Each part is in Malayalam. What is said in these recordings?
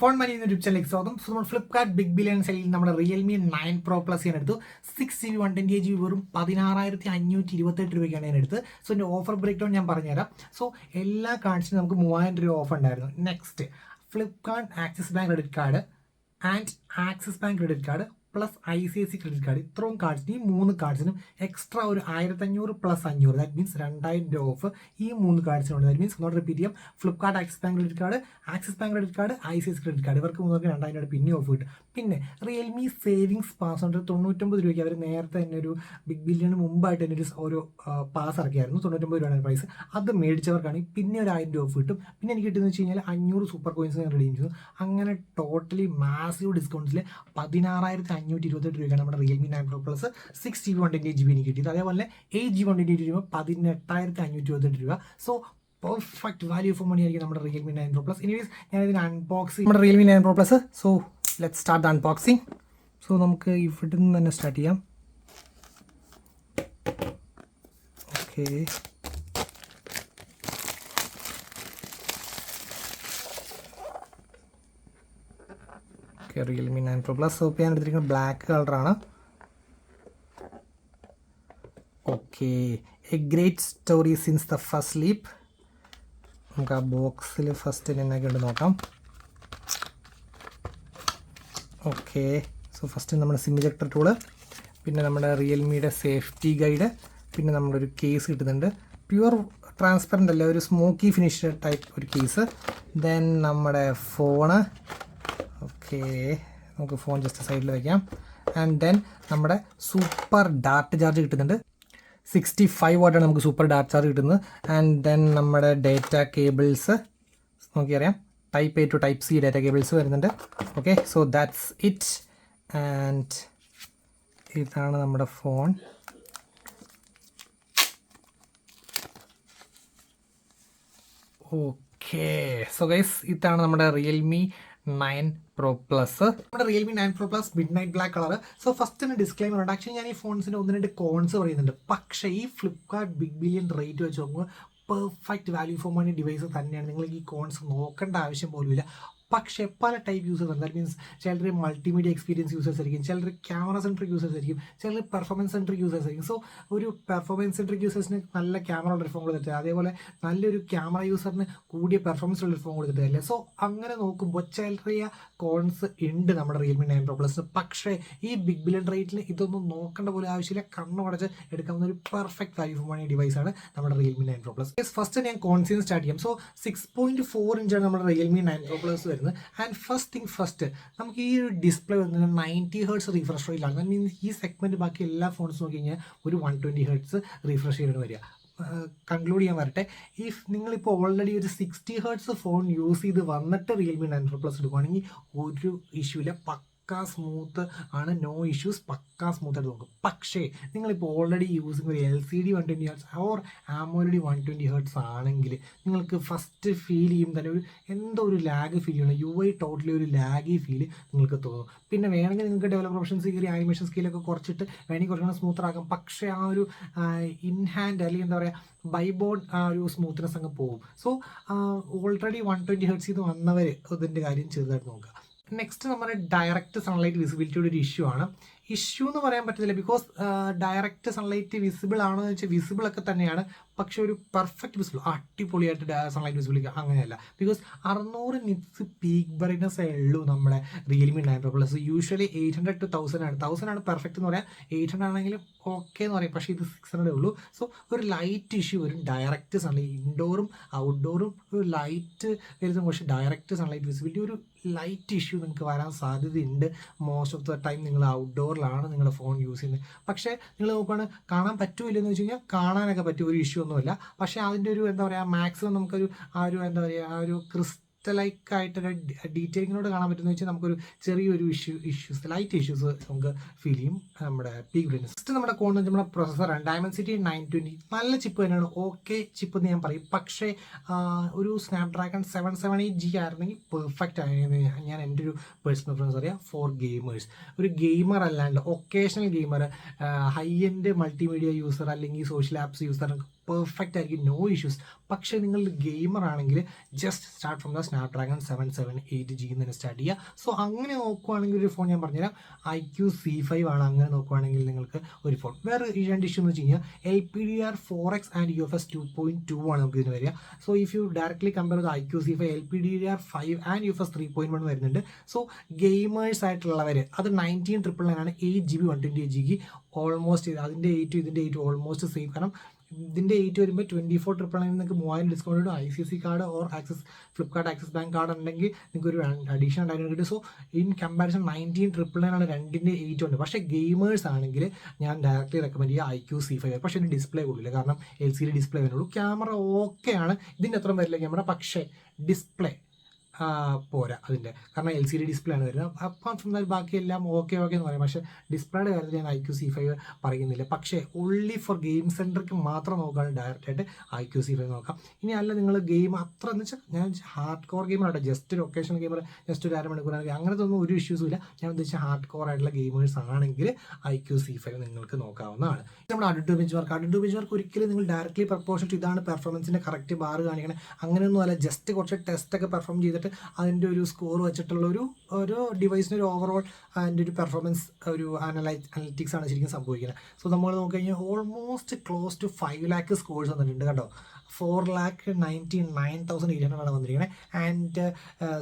ഫോൺ മണി യൂട്യൂബ് ചാനലിലേക്ക് സ്വാഗതം. സോ നമ്മൾ ഫ്ലിപ്കാർട്ട് ബിഗ് ബില്യൺ സെയിൽ നമ്മുടെ റിയൽമി 9 Pro Plus ഞാൻ എടുത്തു. 6GB 128GB വെറും 16,528 രൂപയ്ക്കാണ് ഞാൻ എടുത്തത്. സോ എൻ്റെ ഓഫർ ബ്രേക്ക് ഡൗൺ ഞാൻ പറഞ്ഞുതരാം. സോ എല്ലാ കാർഡ്സിനും നമുക്ക് 3000 രൂപ ഓഫ് ഉണ്ടായിരുന്നു. Next Flipkart axis bank credit card and axis bank credit card plus ICICI credit card, ഇത്രയും കാർഡ്സിന് ഈ 3 കാർഡ്സിനും എക്സ്ട്രാ ഒരു 1500 പ്ലസ് 500, ദാറ്റ് മീൻസ് 2000 രൂപ ഓഫ് ഈ 3 കാർഡ്സിനുണ്ട്. ദാറ്റ് മീൻസ് നോട്ട് റിപ്പീറ്റ് ചെയ്യാം. Flipkart axis bank credit card, axis bank credit card, ICICI credit card, ഇവർക്ക് 3 2000 രൂപ പിന്നെ ഓഫ് കിട്ടും. പിന്നെ റിയൽമി സേവിങ്സ് പാസ് ഉണ്ട് 99 രൂപയ്ക്ക്. അവർ നേരത്തെ തന്നെ ഒരു ബിഗ് ബില്യണിന് മുമ്പായിട്ട് തന്നെ ഒരു പാസ് ഇറക്കിയായിരുന്നു. 99 രൂപയാണ് പ്രൈസ്. അത് മേടിച്ചവർക്കാണ് പിന്നെ ഒരു 1000 രൂപ ഓഫ് കിട്ടും. പിന്നെ എനിക്ക് കിട്ടുന്നത് വെച്ച് കഴിഞ്ഞാൽ 500 സൂപ്പർ കോയിൻസ് ഞാൻ റെഡീം ചെയ്തു. അങ്ങനെ ടോട്ടലി മാസീവ് ഡിസ്കൗണ്ട്സിൽ 16,528 രൂപയ്ക്കാണ് നമ്മുടെ Realme 9 Pro Plus 6GB 128GB എനിക്ക് കിട്ടിയത്. അതേപോലെ 8GB 128GB രൂപ 18,528 രൂപ. So perfect value for money ആയിരിക്കും നമ്മുടെ റിയൽമി 9 Pro Plus. എനിവേസ് ഞാൻ ഇതിന് അൺബോക്സിംഗ് നമ്മുടെ Realme 9 Pro Plus. So let's start the unboxing. So നമുക്ക് ഇവിടെ നിന്ന് തന്നെ സ്റ്റാർട്ട് ചെയ്യാം. Okay, Realme 9 Pro Plus. So ഇപ്പോൾ ഞാൻ എടുത്തിരിക്കുന്നത് ബ്ലാക്ക് കളറാണ്. Okay, A great story since the first sleep. നമുക്ക് ആ ബോക്സിൽ ഫസ്റ്റ് എന്നൊക്കെ ഉണ്ട് നോക്കാം. ഓക്കെ, സോ ഫസ്റ്റ് നമ്മുടെ സിം ഇജക്ടർ ടൂള്, പിന്നെ നമ്മുടെ റിയൽമിയുടെ സേഫ്റ്റി ഗൈഡ്, പിന്നെ നമ്മളൊരു കേസ് കിട്ടുന്നുണ്ട്. പ്യുവർ ട്രാൻസ്പെറൻ്റ് അല്ല, ഒരു സ്മോക്കി ഫിനിഷ് ടൈപ്പ് ഒരു കേസ്. ദെൻ നമ്മുടെ ഫോണ്. ഓക്കെ, നമുക്ക് ഫോൺ ജസ്റ്റ് സൈഡിൽ വയ്ക്കാം. ആൻഡ് ദെൻ നമ്മുടെ സൂപ്പർ ഡാർട്ട് ചാർജ് കിട്ടുന്നുണ്ട്. 65 വാട്ടാണ് നമുക്ക് സൂപ്പർ ഡാർട്ട് ചാർജ് കിട്ടുന്നത്. ആൻഡ് ദെൻ നമ്മുടെ ഡേറ്റ കേബിൾസ് നോക്കിയറിയാം, type A to type C data cables വരുന്നുണ്ട്. Okay, so that's it. And ഇതാണ് നമ്മുടെ ഫോൺ. ഓക്കെ, സോ ഗൈസ് ഇതാണ് നമ്മുടെ റിയൽമി 9 Pro Plus. നമ്മുടെ Realme 9 Pro Plus mid night black colour. So first തന്നെ ഡിസ്ക്ലൈമർ ഉണ്ട്. ആക്ച്വലി ഞാൻ ഈ ഫോൺസിൻ്റെ 1-2 കോൺസ് പറയുന്നുണ്ട്. പക്ഷേ ഈ ഫ്ലിപ്കാർട്ട് ബിഗ് ബില്യൺ റേറ്റ് വെച്ച് നോക്കുമ്പോൾ perfect value for money device തന്നെയാണ്. നിങ്ങൾക്ക് ഈ കോൺസ് നോക്കേണ്ട ആവശ്യം പോലുമില്ല. പക്ഷേ പല ടൈപ്പ് യൂസേഴ്സ് ഉണ്ട്. ദാറ്റ് മീൻസ് ചിലർ മൾട്ടിമീഡിയ എക്സ്പീരിയൻസ് യൂസേഴ്സ് ആയിരിക്കും, ചിലർ ക്യാമറ സെൻട്രിക് യൂസേഴ്സ് ആയിരിക്കും, ചിലർ പെർഫോമൻസ് സെൻട്രിക് യൂസേഴ്സ് ആയിരിക്കും. സോ ഒരു പെർഫോമൻസ് സെൻട്രിക് യൂസേഴ്സിന് നല്ല ക്യാമറ ഉള്ള ഫോൺ കൊടുത്തിട്ട്, അതേപോലെ നല്ലൊരു ക്യാമറ യൂസറിന് കൂടിയ പെർഫോമൻസ് ഉള്ള ഫോൺ കൊടുത്തിട്ടില്ല. സോ അങ്ങനെ നോക്കുമ്പോൾ ചെറിയ കോൺസ് ഉണ്ട് നമ്മുടെ റിയൽമി 9 Pro Plus. പക്ഷേ ഈ ബിഗ് ബില്യൺ റേറ്റിൽ ഇതൊന്നും നോക്കേണ്ട പോലെ ആവശ്യമില്ല. കണ്ണുടച്ച് എടുക്കാവുന്ന ഒരു പെർഫെക്റ്റ് വാല്യൂ ഫോർ മണി ഡിവൈസാണ് നമ്മുടെ റിയൽമി 9 Pro Plus. ഫസ്റ്റ് ഞാൻ കോൺസിന്ന് സ്റ്റാർട്ട് ചെയ്യാം. സോ 6.4 ഇഞ്ചാണ് നമ്മുടെ റിയൽമി 9 Pro Plus വരുന്നത്. ആൻഡ് ഫസ്റ്റ് തിങ് ഫസ്റ്റ്, നമുക്ക് ഈ ഒരു ഡിസ്പ്ലേ വരുന്നത് 90 Hz റീഫ്രഷ് റേറ്റിലാണ്. ദാറ്റ് മീൻസ് ഈ സെഗ്മെൻറ്റ് ബാക്കി എല്ലാ ഫോൺസ് നോക്കി കഴിഞ്ഞാൽ ഒരു 120 Hz റീഫ്രഷ് ചെയ്തിട്ട് വരിക. കൺക്ലൂഡ് ചെയ്യാൻ വരട്ടെ, ഇഫ് നിങ്ങളിപ്പോൾ ഓൾറെഡി ഒരു 60 Hz ഫോൺ യൂസ് ചെയ്ത് വന്നിട്ട് റിയൽമി 9 Pro Plus എടുക്കുകയാണെങ്കിൽ ഒരു ഇഷ്യൂ ഇല്ല, പക്കാ സ്മൂത്ത് ആണ്, നോ ഇഷ്യൂസ്, പക്കാ സ്മൂത്ത് ആയിട്ട് നോക്കും. പക്ഷേ നിങ്ങളിപ്പോൾ ഓൾറെഡി യൂസിങ് ഒരു LCD 120 Hz or AMOLED 120 Hz ആണെങ്കിൽ നിങ്ങൾക്ക് ഫസ്റ്റ് ഫീൽ ചെയ്യും തന്നെ ഒരു എന്തോ ഒരു ലാഗ് ഫീൽ ചെയ്യണം. UI ടോട്ടലി ഒരു ലാഗി ഫീൽ നിങ്ങൾക്ക് തോന്നും. പിന്നെ വേണമെങ്കിൽ നിങ്ങൾക്ക് ഡെവലപ്പർ ഓപ്ഷൻസ് കയറി ആനിമേഷൻ സ്കില്ലൊക്കെ കുറച്ചിട്ട് വേണമെങ്കിൽ കുറച്ചുകൂടെ സ്മൂത്തറാക്കാം. പക്ഷേ ആ ഒരു ഇൻ ഹാൻഡ് അല്ലെങ്കിൽ എന്താ പറയുക ബൈബോർഡ് ആ ഒരു സ്മൂത്ത്നെസ് അങ്ങ് പോകും. സോ ഓൾറെഡി 120 Hz ഇത് വന്നവർ ഇതിൻ്റെ കാര്യം ചെറുതായിട്ട് നോക്കുക. നെക്സ്റ്റ് നമ്മുടെ ഡയറക്റ്റ് സൺലൈറ്റ് വിസിബിലിറ്റിയുടെ ഒരു ഇഷ്യൂ ആണ്. ഇഷ്യൂ എന്ന് പറയാൻ പറ്റത്തില്ല, ബിക്കോസ് ഡയറക്റ്റ് സൺലൈറ്റ് വിസിബിൾ ആണോ എന്ന് വെച്ചാൽ വിസിബിൾ ഒക്കെ തന്നെയാണ്. പക്ഷേ ഒരു പെർഫെക്റ്റ് വിസിബിൾ അടിപൊളിയായിട്ട് സൺലൈറ്റ് വിസിബിലിറ്റി അങ്ങനെയല്ല. ബിക്കോസ് 600 നിറ്റ്സ് പീക്ക് ബ്രൈറ്റ്നസ് ഉള്ളൂ നമ്മുടെ Realme 9 Pro Plus. Usually 800 to 1000 ആണ്. 1000 ആണ് പെർഫെക്റ്റ് എന്ന് പറയാം, 800 ആണെങ്കിലും ഓക്കെ എന്ന് പറയും. പക്ഷേ ഇത് 600 ഉള്ളൂ. സോ ഒരു ലൈറ്റ് ഇഷ്യൂ വരും ഡയറക്റ്റ് സൺലൈറ്റ്. ഇൻഡോറും ഔട്ട്ഡോറും ഒരു ലൈറ്റ് വരുന്ന, പക്ഷേ ഡയറക്റ്റ് സൺലൈറ്റ് വിസിബിലിറ്റി ഒരു ലൈറ്റ് ഇഷ്യൂ നിങ്ങൾക്ക് വരാൻ സാധ്യതയുണ്ട്. മോസ്റ്റ് ഓഫ് ദ ടൈം നിങ്ങൾ ഔട്ട്ഡോറിലാണ് നിങ്ങളുടെ ഫോൺ യൂസ് ചെയ്യുന്നത്. പക്ഷേ നിങ്ങൾ നോക്കുകയാണ് കാണാൻ പറ്റുമില്ലെന്ന് വെച്ച് കഴിഞ്ഞാൽ കാണാനൊക്കെ പറ്റും, ഒരു ഇഷ്യൂ ഒന്നുമില്ല. പക്ഷേ അതിൻ്റെ ഒരു എന്താ പറയുക മാക്സിമം നമുക്കൊരു ആ ഒരു എന്താ പറയുക ആ ഒരു ലൈക്ക് ആയിട്ടൊരു ഡീറ്റെയിലിങ്ങിനോട് കാണാൻ പറ്റുന്ന വെച്ചാൽ നമുക്കൊരു ചെറിയൊരു ഇഷ്യൂസ് ലൈറ്റ് ഇഷ്യൂസ് നമുക്ക് ഫീൽ ചെയ്യും നമ്മുടെ പീക്ക് ബ്രൈറ്റ്നസ്. നെക്സ്റ്റ് നമ്മുടെ കോൺ നമ്മുടെ പ്രൊസസ്സറാണ് ഡയമൻസിറ്റി 920. നല്ല ചിപ്പ് തന്നെയാണ്, ഓക്കെ ചിപ്പ് എന്ന് ഞാൻ പറയും. പക്ഷേ ഒരു സ്നാപ്ഡ്രാഗൺ 778G ആയിരുന്നെങ്കിൽ പെർഫെക്റ്റ് ആയിരുന്നു. ഞാൻ എൻ്റെ ഒരു പേഴ്സണൽ പ്രിഫറൻസ് അറിയാം ഫോർ ഗെയിമേഴ്സ്. ഒരു ഗെയിമർ അല്ലാണ്ട് occasional gamer, high end multimedia user അല്ലെങ്കിൽ സോഷ്യൽ ആപ്സ് യൂസർ പെർഫെക്റ്റ് ആയിരിക്കും, നോ ഇഷ്യൂസ്. പക്ഷേ നിങ്ങൾ ഗെയിമർ ആണെങ്കിൽ just start from the Snapdragon 778G തന്നെ സ്റ്റാർട്ട് ചെയ്യുക. സോ അങ്ങനെ നോക്കുവാണെങ്കിൽ ഒരു ഫോൺ ഞാൻ പറഞ്ഞുതരാം, IQ-C5 ആണ്. അങ്ങനെ നോക്കുവാണെങ്കിൽ നിങ്ങൾക്ക് ഒരു ഫോൺ. വേറെ രണ്ട് ഇഷ്യൂ എന്ന് വെച്ച് കഴിഞ്ഞാൽ LPDDR4X ആൻഡ് UFS 2.2 ആണ് നമുക്ക് ഇതിന് വരിക. So if you directly compare with IQ-C5, LPDDR5 and UFS 3.1 വരുന്നുണ്ട്. സോ ഗെയിമേഴ്സ് ആയിട്ടുള്ളവർ അത് 19,999 ആണ്. 8GB 128GB ഓൾമോസ്റ്റ് അതിൻ്റെ 8 ഇതിൻ്റെ 8 ഓൾമോസ്റ്റ് സെയിം. കാരണം ഇതിൻ്റെ 8 വരുമ്പോൾ 24,999 നിങ്ങൾക്ക് 3,000 ഡിസ്കൗണ്ട് കിട്ടും. ICC card or axis Flipkart axis bank card ഉണ്ടെങ്കിൽ നിങ്ങൾക്ക് ഒരു അഡീഷണൽ 900 കിട്ടും. സോ ഇൻ കമ്പാരിസൺ 19,999 ആണ് രണ്ടിൻ്റെ 8 ഉണ്ട്. പക്ഷേ ഗെയിമേഴ്സ് ആണെങ്കിൽ ഞാൻ ഡയറക്റ്റ്ലി റെക്കമെൻഡ് ചെയ്യുക IQ-C5. പക്ഷേ ഇതിന് ഡിസ്പ്ലേ കൂടില്ല, കാരണം LCD ഡിസ്പ്ലേ വരുന്നുള്ളൂ. ക്യാമറ ഓക്കെയാണ്, ഇതിൻ്റെ അത്രയും വരില്ല ക്യാമറ, പക്ഷേ ഡിസ്പ്ലേ പോരാ അതിൻ്റെ, കാരണം LCD ഡിസ്പ്ലേ ആണ് വരുന്നത്. അപ്പം ബാക്കിയെല്ലാം ഓക്കെ എന്ന് പറയും. പക്ഷേ ഡിസ്പ്ലേയുടെ കാര്യത്തിൽ ഞാൻ IQ-C5 പറയുന്നില്ല. പക്ഷേ ഓൺലി ഫോർ ഗെയിം സെൻറ്റർക്ക് മാത്രം നോക്കുകയാണെങ്കിൽ ഡയറക്റ്റായിട്ട് IQ-C5 നോക്കാം. ഇനി അല്ല നിങ്ങൾ ഗെയിം അത്ര എന്ന് വെച്ചാൽ ഞാൻ ഹാർഡ് കോർ ഗെയിമറാണ്, ജസ്റ്റ് ഒരു ഒക്കേഷണൽ ഗെയിമർ, ജസ്റ്റ് ഒരു അരമണിക്കൂറാണെങ്കിൽ അങ്ങനത്തെ ഒന്നും ഒരു ഇഷ്യൂസും ഇല്ല. ഞാൻ ഉദ്ദേശിച്ച ഹാർഡ് കോർ ആയിട്ടുള്ള ഗെയിമേഴ്സ് ആണെങ്കിൽ IQ-C5 നിങ്ങൾക്ക് നോക്കാവുന്നതാണ്. നമ്മുടെ Antutu Benchmark ഒരിക്കലും നിങ്ങൾ ഡയറക്റ്റ്ലി പ്രപ്പോർഷൻ ഇതാണ് പെർഫോമൻസിൻ്റെ കറക്റ്റ് ബാർ കാണിക്കണം അങ്ങനെയൊന്നും അല്ല. ജസ്റ്റ് കുറച്ച് ടെസ്റ്റൊക്കെ പെർഫോം ചെയ്തിട്ട് അതിൻ്റെ ഒരു സ്കോർ വെച്ചിട്ടുള്ള ഒരു ഡിവൈസിന് ഒരു ഓവറോൾ അതിൻ്റെ ഒരു പെർഫോമൻസ് ഒരു അനലറ്റിക്സ് ആണ് ശരിക്കും സംഭവിക്കുന്നത്. സോ നമ്മൾ നോക്കിക്കഴിഞ്ഞാൽ almost close to 5 lakh scores വന്നിട്ടുണ്ട് കേട്ടോ. 4,99,800 ആണ് വന്നിരിക്കുന്നത്. ആൻഡ്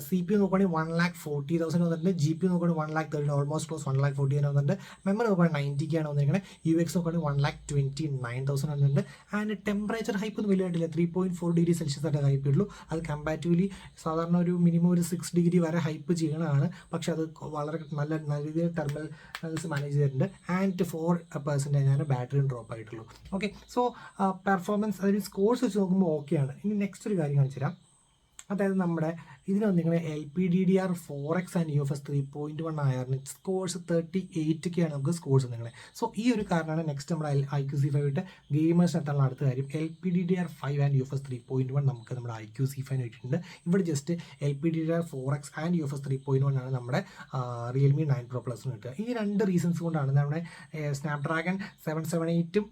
CPU നോക്കുകയാണെങ്കിൽ 1,40,000 വന്നിട്ടുണ്ട്. GPU നോക്കുകയാണെങ്കിൽ 1,30,000, ഓൾമോസ്റ്റ് ക്ലോസ് 1,40,000 വന്നിട്ടുണ്ട്. മെമ്മറി നോക്കുകയാണെങ്കിൽ 90K ആണ് വന്നിരിക്കുന്നത്. UX നോക്കുകയാണെങ്കിൽ 1,29,000 വന്നിട്ടുണ്ട്. ആൻഡ് ടെമ്പറേച്ചർ ഹൈപ്പ് ഒന്നും വലിയ ആയിട്ടില്ല, 3.4 ഡിഗ്രി സെൽഷ്യസ് ആയിട്ട് ഹൈപ്പ് ഉള്ളൂ. അത് കമ്പാരിറ്റീവ്ലി സാധാരണ ഒരു മിനിമം ഒരു 6 ഡിഗ്രി വരെ ഹൈപ്പ് ചെയ്യണതാണ്. പക്ഷെ അത് വളരെ നല്ല രീതിയിൽ ടെർമിനൽസ് മാനേജ് ചെയ്തിട്ടുണ്ട്. ആൻഡ് 4% ബാറ്ററിയും ഡ്രോപ്പ് ആയിട്ടുള്ളൂ. ഓക്കെ, സോ പെർഫോമൻസ് അതിന് സ്കോർസ് വെച്ച് നോക്കുമ്പോൾ ഓക്കെയാണ്. ഇനി നെക്സ്റ്റ് ഒരു കാര്യം കാണിച്ചു തരാം. അതായത് നമ്മുടെ ഇതിന് വന്നിരിക്കുന്നത് LPDDR4X ആൻഡ് UFS 3.1 ആയിരുന്നു. സ്കോർസ് 38K ആണ് നമുക്ക് സ്കോർസ് വന്നിരിക്കുന്നത്. സോ ഈ ഒരു കാരണമാണ് നെക്സ്റ്റ് നമ്മുടെ IQ-C5 ഇട്ട് ഗെയിമേഴ്സ് എത്താനുള്ള അടുത്ത കാര്യം. LPDDR5 ആൻഡ് UFS 3.1 നമുക്ക് നമ്മുടെ IQ-C5 ഇട്ടിട്ടുണ്ട്. ഇവിടെ ജസ്റ്റ് LPDDR4X ആൻഡ് UFS 3.1 ആണ് നമ്മുടെ Realme 9 Pro Plus കിട്ടുക. ഈ രണ്ട് റീസൺസ് കൊണ്ടാണ് നമ്മുടെ സ്നാപ്ഡ്രാഗൺ 778ഉം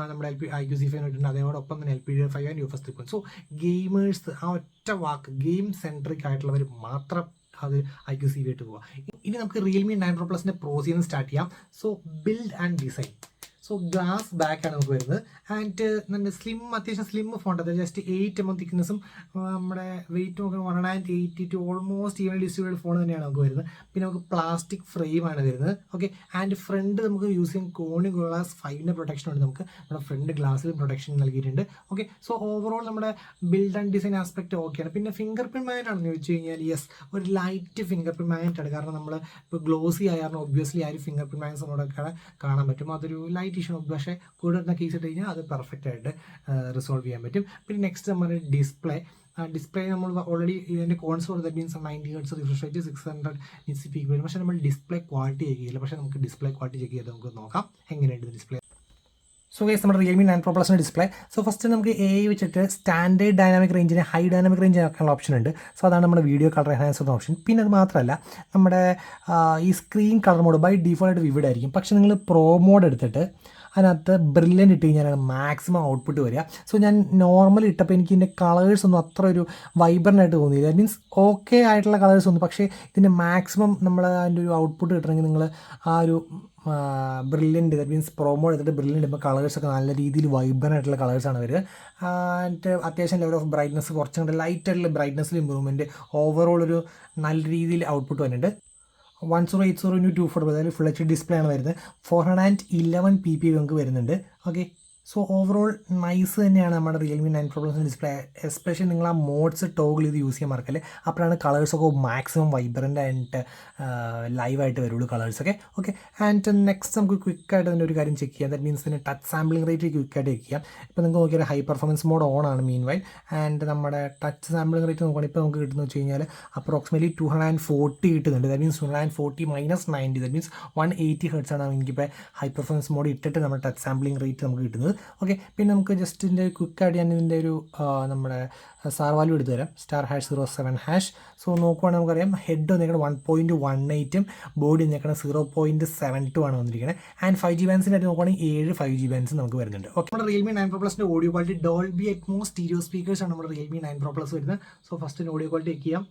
നമ്മുടെ IQ-C5 ഇട്ടിട്ടുണ്ട്. അതോടൊപ്പം തന്നെ LPDDR5 and UFS 3.1. So gamers ആ ഒറ്റ വാക്ക് ഗെയിം സെൻട്രിക് ആയിട്ടുള്ളവർ മാത്രം അത് IQ-C5 ഇട്ട് പോവാം. ഇനി നമുക്ക് Realme 9 Pro Plusൻ്റെ പ്രോസിൽ നിന്ന് സ്റ്റാർട്ട് ചെയ്യാം. So build and design. So glass ബാക്കാണ് നമുക്ക് വരുന്നത്. ആൻഡ് നല്ല അത്യാവശ്യം സ്ലിം ഫോണ്ട്, അതായത് ജസ്റ്റ് 8mm തിക്നെസ്സും നമ്മുടെ വെയിറ്റ് നോക്കുന്നത് 182 ഓൾമോസ്റ്റ് ഈവൻ ഡിസ്ട്രിബ്യൂട്ടഡ് ഫോൺ തന്നെയാണ് നമുക്ക് വരുന്നത്. പിന്നെ നമുക്ക് പ്ലാസ്റ്റിക് ഫ്രെയിമാണ് വരുന്നത്. ഓക്കെ, ആൻഡ് ഫ്രണ്ട് നമുക്ക് യൂസ് ചെയ്യാൻ കോണിംഗ് ഗ്ലാസ് 5ൻ്റെ പ്രൊട്ടക്ഷൻ ഉണ്ട്. നമുക്ക് നമ്മുടെ ഫ്രണ്ട് ഗ്ലാസ്സിൽ പ്രൊട്ടക്ഷൻ നൽകിയിട്ടുണ്ട്. ഓക്കെ, സോ ഓവറോൾ നമ്മുടെ ബിൽഡ് ആൻഡ് ഡിസൈൻ ആസ്പെക്ട് ഓക്കെയാണ്. പിന്നെ ഫിംഗർ പ്രിൻറ്റ് മാഗ്നറ്റ് ആണെന്ന് ചോദിച്ചു കഴിഞ്ഞാൽ യെസ്, ഒരു ലൈറ്റ് ഫിംഗർ പ്രിൻറ്റ് മാഗ്നറ്റ് ആണ്. കാരണം നമ്മൾ ഇപ്പോൾ ഗ്ലോസി ആയിരുന്നു ഒബ്വിയസ്ലി ആ ഒരു ഫിംഗർ പ്രിൻറ്റ് മാഗ്നറ്റ്സ് നമ്മുടെ കാണാൻ പറ്റും. അതൊരു ലൈറ്റ് ഇഷ്യൂ, പക്ഷേ കൂടുതൽ കേസ് ഇട്ട് കഴിഞ്ഞാൽ അത് പെർഫെക്റ്റ് ആയിട്ട് റിസോൾവ് ചെയ്യാൻ പറ്റും. പിന്നെ നെക്സ്റ്റ് നമ്മുടെ ഡിസ്പ്ലേ നമ്മൾ ഓൾറെഡി ഇതിൻ്റെ cons that means 90 Hz refresh rate 600 nits peak വരും. പക്ഷേ നമ്മൾ ഡിസ്പ്ലേ ക്വാളിറ്റി ചെക്ക് ചെയ്യില്ല. പക്ഷേ നമുക്ക് ഡിസ്പ്ലേ ക്വാളിറ്റി ചെക്ക് ചെയ്ത് നമുക്ക് നോക്കാം എങ്ങനെയുണ്ട് ഡിസ്പ്ലേ. സോ ഗൈസ് നമ്മുടെ Realme 9 Pro Plusൻ്റെ ഡിസ്പ്ലേ. സോ ഫസ്റ്റ് നമുക്ക് AI വെച്ചിട്ട് സ്റ്റാൻഡേർഡ് ഡൈനാമിക് റേഞ്ചിനെ ഹൈ ഡൈനാമിക് റേഞ്ച് ആക്കാനുള്ള ഓപ്ഷൻ ഉണ്ട്. സോ അതാണ് നമ്മുടെ വീഡിയോ കളർ എൻഹാൻസ് ചെയ്യുന്ന ഓപ്ഷൻ. പിന്നെ അത് മാത്രമല്ല നമ്മുടെ ഈ screen colour mode by default vivid ആയിരിക്കും. പക്ഷേ നിങ്ങൾ പ്രോ മോഡ് എടുത്തിട്ട് അതിനകത്ത് ബ്രില്യൻ്റ് ഇട്ട് കഴിഞ്ഞാലാണ് മാക്സിമം ഔട്ട്പുട്ട് വരിക. സോ ഞാൻ നോർമൽ ഇട്ടപ്പോൾ എനിക്ക് ഇതിൻ്റെ കളേഴ്സ് ഒന്നും അത്ര ഒരു വൈബ്രൻ്റ് തോന്നിയില്ല. മീൻസ് ഓക്കെ ആയിട്ടുള്ള കളേഴ്സ് ഒന്നും, പക്ഷേ ഇതിൻ്റെ മാക്സിമം നമ്മൾ അതിൻ്റെ ഒരു ഔട്ട്പുട്ട് കിട്ടണമെങ്കിൽ നിങ്ങൾ ആ ഒരു ബ്രില്യൻ്റ് ദാറ്റ് മീൻസ് പ്രൊമോ എടുത്തിട്ട് ബ്രില്യൻ്റ് ഇപ്പോൾ കളേഴ്സൊക്കെ നല്ല രീതിയിൽ വൈബ്രൻ്റ് ആയിട്ടുള്ള കളേഴ്സാണ് വരിക. ആൻഡ് അത്യാവശ്യം ലെവൽ ഓഫ് ബ്രൈറ്റ്നസ് കുറച്ചും കൂടെ ലൈറ്റ് ആയിട്ടുള്ള ബ്രൈറ്റ്നസ്സിൽ ഇമ്പ്രൂവ്മെൻറ്റ്, ഓവറോൾ ഒരു നല്ല രീതിയിൽ ഔട്ട്പുട്ട് വരുന്നുണ്ട്. 1080x24 അതായത് ഫുൾ HD ഡിസ്പ്ലേ ആണ് വരുന്നത്. 411 ppi നമുക്ക് വരുന്നുണ്ട്. ഓക്കെ, സോ ഓവറോൾ നൈസ് തന്നെയാണ് നമ്മുടെ Realme 9 Pro Plus display. Especially നിങ്ങൾ ആ മോഡ്സ് ടോഗിൾ ചെയ്ത് യൂസ് ചെയ്യാൻ മറക്കല്ലേ. അപ്പോഴാണ് കളേഴ്സൊക്കെ മാക്സിമം വൈബ്രൻ്റ് ആയിട്ട് ലൈവായിട്ട് വരുള്ളൂ കളേഴ്സൊക്കെ. ഓക്കെ, ആൻഡ് നെക്സ്റ്റ് നമുക്ക് ക്വിക്കായിട്ട് തന്നെ ഒരു കാര്യം ചെക്ക് ചെയ്യാം. ദാറ്റ് മീൻസ് തന്നെ ടച്ച് സാമ്പിളിംഗ് റേറ്റ് ക്വിക്കായിട്ട് ചെക്ക് ചെയ്യാം. ഇപ്പോൾ നിങ്ങൾക്ക് നോക്കിയാൽ ഹൈ പെർഫോമൻസ് മോഡ് ഓൺ ആണ് മീൻ വൈൽ. ആൻഡ് നമ്മുടെ ടച്ച് സാമ്പിളിംഗ് റേറ്റ് നോക്കുകയാണെങ്കിൽ ഇപ്പോൾ നമുക്ക് കിട്ടുന്നത് വെച്ച് കഴിഞ്ഞാൽ അപ്രോക്സിമേറ്റ്ലി 240 കിട്ടുന്നുണ്ട്. That means 240 - 90 that means 180 Hz ആണ് എനിക്കിപ്പോൾ ഹൈ പെർഫോമൻസ് മോഡ് ഇട്ടിട്ട് നമ്മുടെ ടച്ച് സാമ്പിളിംഗ് റേറ്റ് നമുക്ക് കിട്ടുന്നത്. ഓക്കെ, പിന്നെ നമുക്ക് ജസ്റ്റ് ഇതിൻ്റെ ക്വിക്കായിട്ട് ഞാൻ ഇതിൻ്റെ ഒരു നമ്മുടെ സാർ വാല്യൂ എടുത്തു തരാം. *#07#. സോ നോക്കുവാണെങ്കിൽ നമുക്കറിയാം ഹെഡ് വന്നിരിക്കുന്നത് 1.18ഉം ബോഡി വന്നിരിക്കുന്നത് 0.72 ആണ് വന്നിരിക്കുന്നത്. ആൻഡ് 5G ബാൻസിൻ്റെ ആയിട്ട് നോക്കുവാണെങ്കിൽ 7 5G ബാൻസ് നമുക്ക് വരുന്നുണ്ട്. ഓക്കെ, നമ്മുടെ റിയൽമി 9 Pro Plusൻ്റെ audio quality Dolby Atmos stereo speakers ആണ് നമ്മുടെ റിയൽമി 9 Pro Plus വരുന്നത്. So first audio quality check ചെയ്യാം.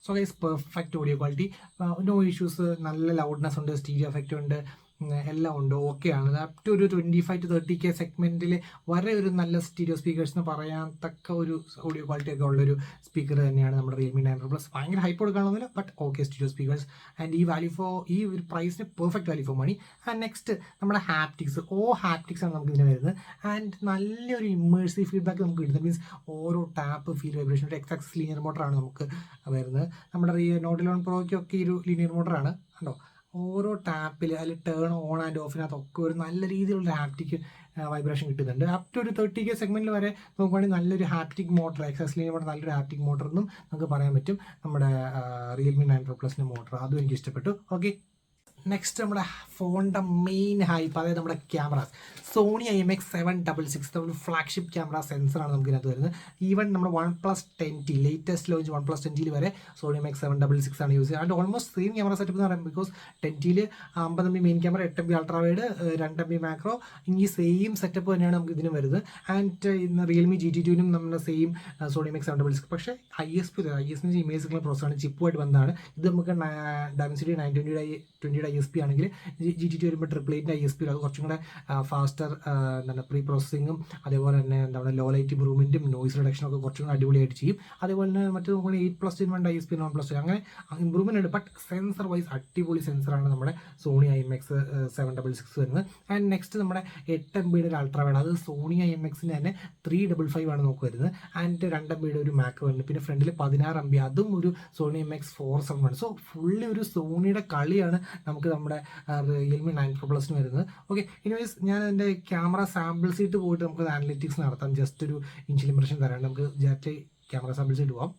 So guys, perfect audio quality, no issues, നല്ല ലൗഡ്നെസ് ഉണ്ട്, സ്റ്റീരിയോ എഫക്റ്റ് ഉണ്ട്, എല്ലാം ഉണ്ട്, ഓക്കെയാണ്. അപ് ടു ഒരു 25 to 30K സെഗ്മെൻറ്റിൽ വരെ ഒരു നല്ല സ്റ്റീരിയോ സ്പീക്കേഴ്സ് എന്ന് പറയാൻ തക്ക ഒരു ഓഡിയോ ക്വാളിറ്റി ഒക്കെ ഉള്ളൊരു സ്പീക്കർ തന്നെയാണ് നമ്മുടെ റിയൽമി 9 Pro Plus. ഭയങ്കര ഹൈപ്പ് കൊടുക്കുകയാണെന്നില്ല, but okay stereo speakers. And ഈ ഒരു പ്രൈസിന് perfect value for money. And next നമ്മുടെ ഹാപ്റ്റിക്സ് ഹാപ്റ്റിക്സ് ആണ് നമുക്ക് ഇതിന് വരുന്നത്. ആൻഡ് നല്ലൊരു ഇമ്മേഴ്സീവ് ഫീഡ്ബാക്ക് നമുക്ക് കിട്ടുന്നത്. മീൻസ് ഓരോ ടാപ്പ് ഫീൽ വൈബ്രേഷൻ, ഒരു എക്സ് ലീനിയർ മോട്ടറാണ് നമുക്ക് വരുന്നത്. നമ്മുടെ നോട്ട് 11 പ്രോയ്ക്കൊക്കെ ഈ ഒരു ലീനിയർ മോട്ടറാണ് കണ്ടോ. ഓരോ ടാപ്പിൽ അതിൽ ടേൺ ഓൺ ആൻഡ് ഓഫിനകത്തൊക്കെ ഒരു നല്ല രീതിയിലുള്ള ഹാപ്റ്റിക് വൈബ്രേഷൻ കിട്ടുന്നുണ്ട്. അപ് ടു ഒരു 30K സെഗ്മെൻറ്റിൽ വരെ നോക്കുവാണെങ്കിൽ നല്ലൊരു ഹാപ്റ്റിക് മോട്ടർ, എക്സസ്ലീൻ മോട്ടർ, നല്ലൊരു ഹാപ്റ്റിക് മോട്ടർ എന്നും നമുക്ക് പറയാൻ പറ്റും. നമ്മുടെ റിയൽമി 9 Pro Plusൻ്റെ മോട്ടർ, അതും എനിക്ക് ഇഷ്ടപ്പെട്ടു. ഓക്കെ, നെക്സ്റ്റ് നമ്മുടെ ഫോണിൻ്റെ മെയിൻ ഹൈപ്പ്, അതായത് നമ്മുടെ ക്യാമറാസ്. സോണി IMX766 നമ്മുടെ ഫ്ലാഗ്ഷിപ്പ് ക്യാമറ സെൻസറാണ് നമുക്ക് ഇതിനകത്ത് വരുന്നത്. ഈവൻ നമ്മുടെ OnePlus 10T latest launch OnePlus 10T വരെ സോണി IMX766 ആണ് യൂസ് ചെയ്യുന്നത്. And almost same camera setup എന്ന് പറയുന്നത്, because 10T 50 MB main camera, 8 MB ultra wide, 2 MB macro, ഈ സെയിം സെറ്റപ്പ് തന്നെയാണ് നമുക്ക് ഇതിന് വരുന്നത്. ആൻഡ് ഇന്ന് റിയൽമി GT2നും നമ്മുടെ സെയിം സോണി IMX766, പക്ഷേ ISP ഇമേജ് പ്രോസസ്സാണ്, ചിപ്പുമായിട്ട് ബന്ധമാണ്. ഇത് നമുക്ക് ഡയമൻസിറ്റി 920 ISP ആണെങ്കിൽ GT2 വരുമ്പോൾ 888 ISP, അത് കുറച്ചും കൂടെ ഫാസ്റ്റർ എന്താണ് പ്രീ പ്രോസസ്സിങ്ങും അതേപോലെ തന്നെ എന്താണ് ലോ ലൈറ്റ് ഇമ്പ്രൂവ്മെൻറ്റും നോയ്സ് റിഡക്ഷനും ഒക്കെ കുറച്ചും കൂടെ അടിപൊളിയായിട്ട് ചെയ്യും. അതേപോലെ തന്നെ മറ്റു നോക്കുകയാണെങ്കിൽ 8+1 ISP 9+1 അങ്ങനെ ഇമ്പ്രൂവ്മെൻ്റ് ഉണ്ട്. ബട്ട് സെൻസർ വൈസ് അടിപൊളി സെൻസറാണ് നമ്മുടെ സോണി IMX766 വരുന്നത്. ആൻഡ് നെക്സ്റ്റ് നമ്മുടെ 8 MB ഒരു അൾട്രാ വൈഡ്, അത് സോണി IMXൻ്റെ തന്നെ 355 ആണ് നമുക്ക് വരുന്നത്. ആൻഡ് 2 MB ഒരു മാക്രോ വരുന്നത്. പിന്നെ ഫ്രണ്ടിൽ 16 MB, അതും ഒരു സോണി IMX471. സോ ഫുള്ളി ഒരു സോണിയുടെ കളിയാണ് നമുക്ക് നമ്മുടെ റിയൽമി 9 Pro Plusന് വരുന്നത്. ഓക്കെ, എനിവേസ് ഞാൻ എൻ്റെ ക്യാമറ സാമ്പിൾ സീറ്റ് പോയിട്ട് നമുക്ക് അനലിറ്റിക്സ് നടത്താം. ജസ്റ്റ് ഒരു ഇനിഷ്യൽ ഇംപ്രഷൻ തരാണ്ട് നമുക്ക് ജസ്റ്റ് ക്യാമറ സാമ്പിൾ സീറ്റ് പോവാം.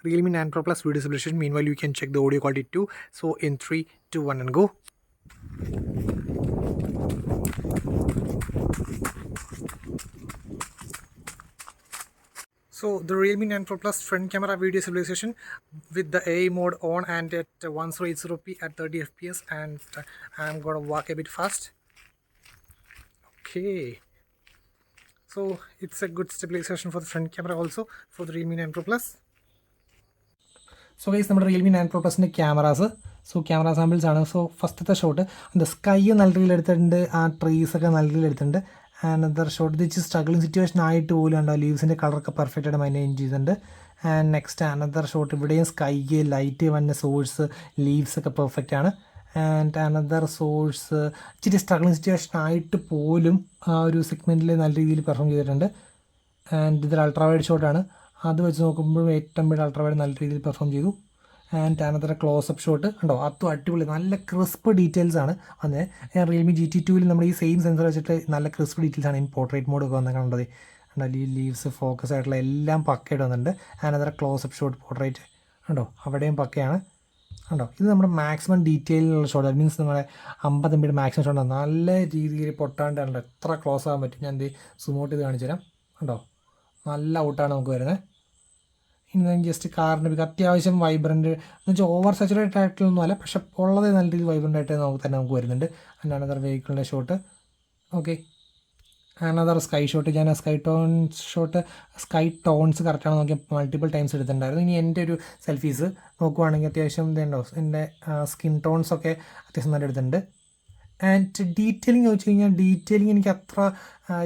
Realme 9 Pro Plus video simulation. Meanwhile, you can check the audio quality too. So in 3, 2, 1 and go. So the Realme 9 Pro Plus front camera video stabilization with the AI mode on and at 1080p at 30 fps, and I'm gonna walk a bit fast. Okay, so it's a good stabilization for the front camera also for the Realme 9 Pro Plus. So guys, നമ്മുടെ റിയൽമി 9 Pro Plusൻ്റെ ക്യാമറാസ്, സോ ക്യാമറ സാമ്പിൾസ് ആണ്. സോ ഫസ്റ്റത്തെ ഷോട്ട് എന്താ സ്കൈ നല്ല രീതിയിൽ എടുത്തിട്ടുണ്ട്, ആ ട്രീസൊക്കെ നല്ല രീതിയിൽ എടുത്തിട്ടുണ്ട്. അനദർ ഷോട്ട് ഇത് സ്ട്രഗ്ലിംഗ് സിറ്റുവേഷൻ ആയിട്ട് പോലും ഉണ്ടോ, ലീവ്സിൻ്റെ കളറൊക്കെ പെർഫെക്റ്റ് ആയിട്ട് മെയിൻറ്റെയിൻ ചെയ്തിട്ടുണ്ട്. ആൻഡ് നെക്സ്റ്റ് അനദർ ഷോട്ട്, ഇവിടെയും സ്കൈ ലൈറ്റ് വന്ന സോഴ്സ് ലീവ്സൊക്കെ പെർഫെക്റ്റ് ആണ്. ആൻഡ് അനദർ സോഴ്സ് ഇച്ചിരി സ്ട്രഗ്ലിംഗ് സിറ്റുവേഷൻ ആയിട്ട് പോലും ആ ഒരു സെഗ്മെൻറ്റിൽ നല്ല രീതിയിൽ പെർഫോം ചെയ്തിട്ടുണ്ട്. ആൻഡ് ഇതൊരു അൾട്രാ വൈഡ് ഷോട്ടാണ്, അത് വെച്ച് നോക്കുമ്പോഴും 8 MB അൾട്രാ വൈഡ് നല്ല രീതിയിൽ പെർഫോം ചെയ്തു. ആൻഡ് അനദർ ക്ലോസപ്പ് ഷോട്ട് ഉണ്ടോ, അതും അടിപൊളി നല്ല ക്രിസ്പ് ഡീറ്റെയിൽസ് ആണ് വന്നത്. റിയൽമി GT2 നമ്മൾ ഈ സെയിം സെൻസർ വെച്ചിട്ട് നല്ല ക്രിസ്പ് ഡീറ്റെയിൽസ് ആണ് ഇൻ പോർട്രേറ്റ് മോഡ് ഒക്കെ വന്നത് കണ്ടത്. ലീവ്സ് ഫോക്കസ് ആയിട്ടുള്ള എല്ലാം പക്കയായിട്ട് വന്നിട്ടുണ്ട്. അനദർ ക്ലോസപ്പ് ഷോട്ട് പോർട്രേറ്റ് ഉണ്ടോ, അവിടെയും പക്കയാണ് ഉണ്ടോ. ഇത് നമ്മുടെ മാക്സിമം ഡീറ്റെയിലുള്ള ഷോട്ട്, ദാറ്റ് മീൻസ് നമ്മുടെ 50 MB മാക്സിമം ഷോട്ട് നല്ല രീതിയിൽ പൊട്ടാണ്ടാണല്ലോ എത്ര ക്ലോസ് ആകാൻ പറ്റും. ഞാൻ എന്ത് സൂമൗട്ട് ചെയ്ത് കാണിച്ചു തരാം ഉണ്ടോ, നല്ല ഔട്ടാണ് നമുക്ക് വരുന്നത്. ഇനി ജസ്റ്റ് കാറിൻ്റെ അത്യാവശ്യം വൈബ്രൻറ്റ് എന്ന് വെച്ചാൽ ഓവർ സാച്ചുറേറ്റഡ് ആയിട്ടൊന്നും അല്ല, പക്ഷെ ഉള്ളത് നല്ല രീതിയിൽ വൈബ്രൻ്റ് ആയിട്ട് നമുക്ക് വരുന്നുണ്ട്. അനദർ വെഹിക്കിളിൻ്റെ shot. Okay, another sky shot. ഞാൻ സ്കൈ ടോൺസ് കറക്റ്റാണ് നോക്കി മൾട്ടിപ്പിൾ ടൈംസ് എടുത്തിട്ടുണ്ടായിരുന്നു. ഇനി എൻ്റെ ഒരു സെൽഫീസ് നോക്കുവാണെങ്കിൽ അത്യാവശ്യം ഇതുണ്ടോ, എൻ്റെ സ്കിൻ ടോൺസൊക്കെ അത്യാവശ്യം നല്ല എടുത്തിട്ടുണ്ട്. ആൻഡ് ഡീറ്റെയിലിംഗ് ചോദിച്ചു കഴിഞ്ഞാൽ ഡീറ്റെയിലിംഗ് എനിക്ക് അത്ര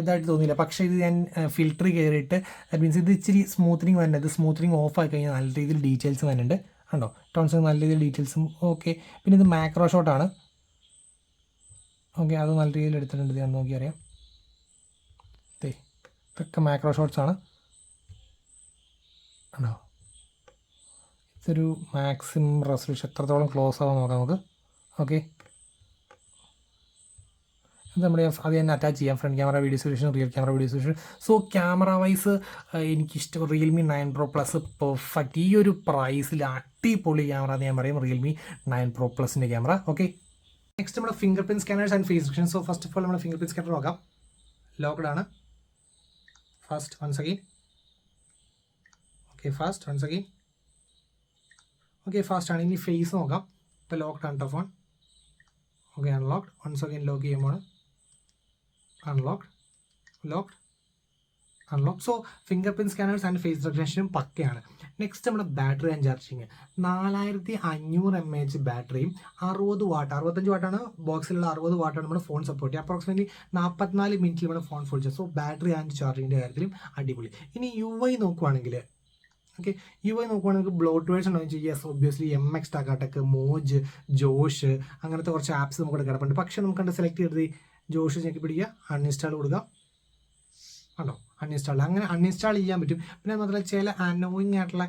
ഇതായിട്ട് തോന്നിയില്ല. പക്ഷേ ഇത് ഞാൻ ഫിൽറ്റർ കയറിയിട്ട് ദാറ്റ് മീൻസ് ഇത് ഇച്ചിരി സ്മൂത്തനിങ് വരുന്നത്, ഇത് സ്മൂത്തനിങ് ഓഫ് ആയി കഴിഞ്ഞാൽ നല്ല രീതിയിൽ ഡീറ്റെയിൽസ് വരുന്നുണ്ട് ഉണ്ടോ, ടോൺസ് നല്ല രീതിയിൽ ഡീറ്റെയിൽസും. ഓക്കെ, പിന്നെ ഇത് മാക്രോ ഷോട്ടാണ്. ഓക്കെ, അത് നല്ല രീതിയിൽ എടുത്തിട്ടുണ്ട്. ഞാൻ നോക്കി അറിയാം, ഇതൊക്കെ മാക്രോ ഷോട്ട്സാണ് ഉണ്ടോ. ഇതൊരു മാക്സിമം റെസൊല്യൂഷൻ എത്രത്തോളം ക്ലോസ് ആവാൻ നോക്കാം നമുക്ക്. ഓക്കെ, ഇത് നമ്മുടെ അത് തന്നെ അറ്റാച്ച് ചെയ്യാം, front camera video solution, real camera video solution. So camera wise എനിക്കിഷ്ടം Realme 9 Pro Plus പെർഫെക്റ്റ്. ഈ ഒരു പ്രൈസിൽ അടിപൊളി ക്യാമറ എന്ന് ഞാൻ പറയും Realme 9 Pro Plusൻ്റെ ക്യാമറ. ഓക്കെ, നെക്സ്റ്റ് നമ്മുടെ fingerprint scanners and face recognition. So first of all നമ്മുടെ ഫിംഗർ പ്രിൻറ്റ് സ്കാനർ നോക്കാം. ലോക്ക്ഡ് ആണ്. First once again. Okay, fast once again. Okay, fast ആണ്. ഇനി ഫേസ് നോക്കാം. ഇപ്പോൾ ലോക്ക്ഡ് ആണ് phone. Okay, unlocked. Once again lock ചെയ്യുമ്പോൾ unlocked, locked, unlock. So fingerprint scanners and face റെക്കഗ്നിഷനും പക്കയാണ്. നെക്സ്റ്റ് നമ്മുടെ ബാറ്ററി ആൻഡ് ചാർജിങ്. 4500 mAh ബാറ്ററിയും 60 വാട്ട്, 65 വാട്ടാണ് ബോക്സിലുള്ള, 60 വാട്ടാണ് നമ്മുടെ ഫോൺ സപ്പോർട്ട് ചെയ്യുക. അപ്രോക്സിമേറ്റ്ലി 44 മിനിറ്റിൽ നമ്മുടെ ഫോൺ ഫുൾ ചെയ്യും. സോ ബാറ്ററി ആൻഡ് ചാർജിങ്ങിൻ്റെ കാര്യത്തിലും അടിപൊളി. ഇനി UI നോക്കുവാണെങ്കിൽ, ഓക്കെ, UI നോക്കുവാണെങ്കിൽ ബ്ലോട്ട്വേഴ്സ് ഉണ്ടോ എന്ന് ചോദിച്ചാൽ yes obviously MX Takatak, Moj, Josh അങ്ങനത്തെ കുറച്ച് ആപ്സ് നമുക്ക് കിടപ്പുണ്ട്. പക്ഷേ നമുക്ക് കണ്ട് സെലക്ട് ചെയ്തത് ജോഷ് ഞെക്കി പിടിക്കുക, അൺഇൻസ്റ്റാൾ കൊടുക്കുക ആണോ, അൺഇൻസ്റ്റാൾ. അങ്ങനെ അൺഇൻസ്റ്റാൾ ചെയ്യാൻ പറ്റും. പിന്നെ മാത്രമല്ല ചില അനോയിങ് ആയിട്ടുള്ള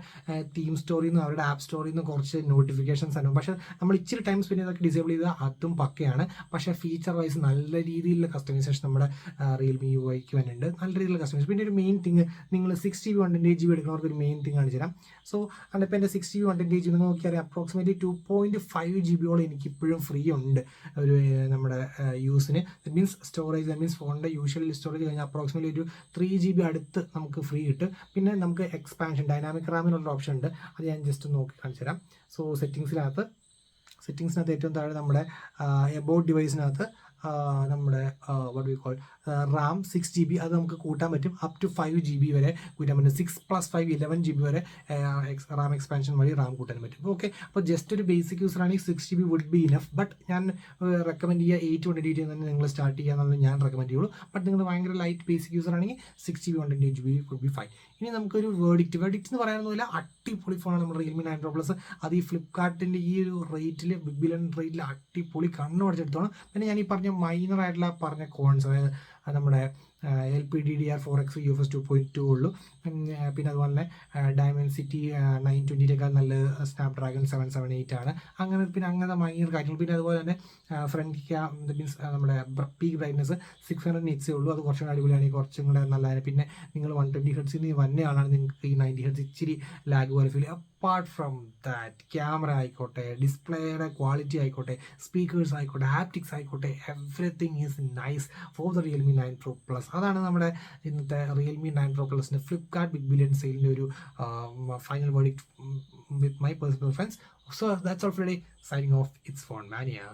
തീം സ്റ്റോറിൽ നിന്ന് അവരുടെ ആപ്പ് സ്റ്റോറിൽ നിന്ന് കുറച്ച് നോട്ടിഫിക്കേഷൻസ് അനുഭവം. പക്ഷേ നമ്മൾ ഇച്ചിരി ടൈം സ്പെൻഡ് ചെയ്തൊക്കെ ഡിസേബിൾ ചെയ്താൽ അതും പക്കയാണ്. പക്ഷേ ഫീച്ചർ വൈസ് നല്ല രീതിയിലുള്ള കസ്റ്റമൈസേഷൻ നമ്മുടെ Realme UIക്ക് വരുന്നുണ്ട്, നല്ല രീതിയിലുള്ള കസ്റ്റമൈസേഷൻ. പിന്നെ ഒരു മെയിൻ തിങ്, നിങ്ങൾ 6GB 128GB എടുക്കുന്നവർക്ക് ഒരു മെയിൻ തിങ് കാണിച്ചു തരാം. സോ അതിപ്പോൾ എൻ്റെ 6GB 128GB നോക്കിയാൽ അപ്രോക്സിമേറ്റ്ലി 2.5GB എനിക്കിപ്പോഴും ഫ്രീ ഉണ്ട് ഒരു നമ്മുടെ യൂസിന്. That means storage, that means ഫോണിൻ്റെ യൂഷ്വൽ സ്റ്റോറേജ് കഴിഞ്ഞാൽ അപ്രോക്സിമേറ്റ്ലി ഒരു 3GB അടുത്ത് നമുക്ക് ഫ്രീ കിട്ടും. പിന്നെ നമുക്ക് എക്സ്പാൻഷൻ ഡൈനാമിക് റാമിനുള്ള ഓപ്ഷൻ ഉണ്ട്, അത് ഞാൻ ജസ്റ്റ് നോക്കി കാണിച്ചു തരാം. സോ സെറ്റിങ്സിനകത്ത് ഏറ്റവും താഴെ നമ്മുടെ എബൌട്ട് ഡിവൈസിനകത്ത് നമ്മുടെ what we call Ram 6GB അത് നമുക്ക് കൂട്ടാൻ പറ്റും. അപ് ടു 5GB വരെ കൂട്ടാൻ പറ്റും. 6+5 11GB വരെ റാം എക്സ്പാൻഷൻ വഴി റാം കൂട്ടാൻ പറ്റും. ഓക്കെ, അപ്പോൾ ജസ്റ്റ് ഒരു ബേസിക് യൂസർ ആണെങ്കിൽ 6GB would be enough. But ഞാൻ റെക്കമെൻഡ് ചെയ്യുക 828 തന്നെ നിങ്ങൾ സ്റ്റാർട്ട് ചെയ്യാന്നുള്ളത് ഞാൻ റെക്കമെൻഡ് ചെയ്യുള്ളൂ. ബട്ട് നിങ്ങൾ ഭയങ്കര ലൈറ്റ് ബേസിക് യൂസർ ആണെങ്കിൽ 6GB 128GB would be fine. ഇനി നമുക്കൊരു വേർഡിക്റ്റ് എന്ന് പറയാനൊന്നുമില്ല, അടിപൊളി ഫോണാണ് നമ്മുടെ Realme 9 Pro Plus. അത് ഈ ഫ്ലിപ്കാർട്ടിൻ്റെ ഈ ഒരു റേറ്റിൽ, ബിഗ് ബില്യൺ റേറ്റിൽ അടിപൊളി കണ്ണു പഠിച്ചെടുത്തോണം. പിന്നെ ഞാൻ ഈ പറഞ്ഞ മൈനർ ആയിട്ടുള്ള പറഞ്ഞ കോൺസ്, അതായത് നമ്മുടെ LPDDR4X UFS 2.2 ഉള്ളൂ. പിന്നെ അതുപോലെ തന്നെ ഡയമൻസിറ്റി 920 നല്ല സ്നാപ്ഡ്രാഗൺ 778 ആണ്. അങ്ങനെ പിന്നെ അങ്ങനത്തെ മൈനർ കാര്യങ്ങൾ. പിന്നെ അതുപോലെ തന്നെ ഫ്രണ്ട് മീൻസ് നമ്മുടെ പീക്ക് ബ്രൈറ്റ്നസ് 600 നിറ്റ്സേ ഉള്ളൂ. അത് കുറച്ചും കൂടെ അടിപൊളിയാണ്, കുറച്ചും കൂടെ നല്ലതാണ്. പിന്നെ നിങ്ങൾ 120 ഹെർട്സിൽ നിന്ന് വന്ന ആളാണ്, നിങ്ങൾക്ക് ഈ 90 ഹെർട്സ് ഇച്ചിരി ലാഗ് പോലെ feel. Apart from that camera ആയിക്കോട്ടെ, ഡിസ്പ്ലേയുടെ ക്വാളിറ്റി ആയിക്കോട്ടെ, സ്പീക്കേഴ്സ് ആയിക്കോട്ടെ, ഹാപ്റ്റിക്സ് ആയിക്കോട്ടെ, everything is nice for the Realme 9 Pro Plus. അതാണ് നമ്മുടെ ഇന്നത്തെ Realme 9 Pro Plusൻ്റെ ഫ്ലിപ്കാർട്ട് ബിഗ് ബില്യൺ സെയിലിൻ്റെ ഒരു final verdict with my personal friends. So that's all for today. Signing off, it's Phone Mania.